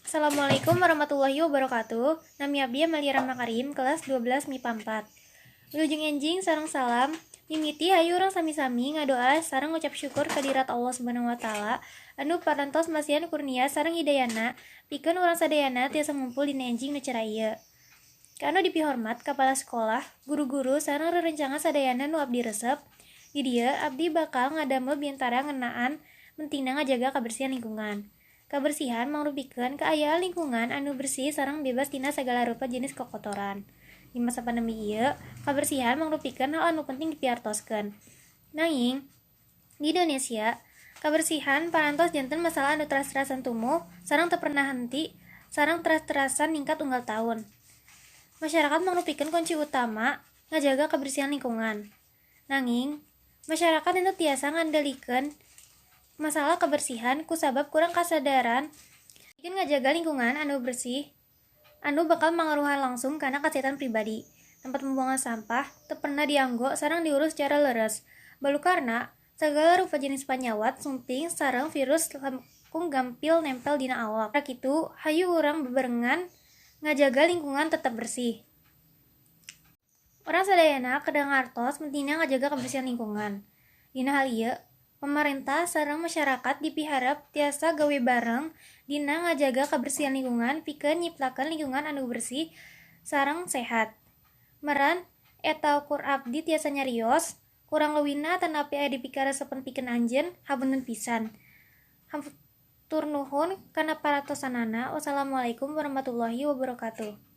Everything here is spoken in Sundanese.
Assalamualaikum warahmatullahi wabarakatuh. Nami abdi Amalia Rama Karim, kelas 12 MIPA 4. Wilujeng enjing sareng salam. Mimiti hayu urang sami-sami ngadoa sareng ngucap syukur kadirat Allah Subhanahu wa taala anu parantos masihan kurnia sareng hidayana pikeun urang sadayana tiasa ngumpul dina enjing nu cerah ieu. Kanu dipihormat kepala sekolah, guru-guru sareng rerencangan sadayana nu abdi resep. Di dieu abdi bakal ngadamel biantara ngeunaan pentingna ngajaga kabersihan lingkungan. Kebersihan mangrupikeun kaayaan lingkungan anu bersih sareng bebas tina sagala rupa jenis kokotoran. Di masa pandemi ieu, kebersihan mangrupikeun hal anu penting dipiartoskeun. Nanging, di Indonesia, kebersihan parantos janten masalah anu teras-terasan tumuh sareng teu pernah henti sareng teras-terasan ningkat unggal tahun. Masyarakat mangrupikeun kunci utama ngajaga kebersihan lingkungan. Nanging, masyarakat anu tiasa ngandalikeun masalah kebersihan kusabab kurang kasadaran bikin ngajaga lingkungan anu bersih anu bakal mangaruhan langsung kana kesehatan pribadi. Tempat pembuangan sampah teu pernah dianggo sareng diurus secara leres. Balukarna sagala rupa jenis panyawat, sumping sareng virus langkung gampil nempel dina awak. Rak kitu, hayu urang bebarengan ngajaga lingkungan tetap bersih. Orang sadayana kedah ngartos pentingna ngajaga kebersihan lingkungan. Dina hal ieu, pemerintah sareng masyarakat dipiharap tiasa gawe bareng dina ngajaga kebersihan lingkungan pikeun nyiptakeun lingkungan anu bersih sareng sehat. Meran eta ukur abdi tiasa nyarios, kurang leuwihna tanapi aya dipikaresepen pikeun anjeun hapunten pisan. Hatur nuhun kana paratosanana. Wassalamualaikum warahmatullahi wabarakatuh.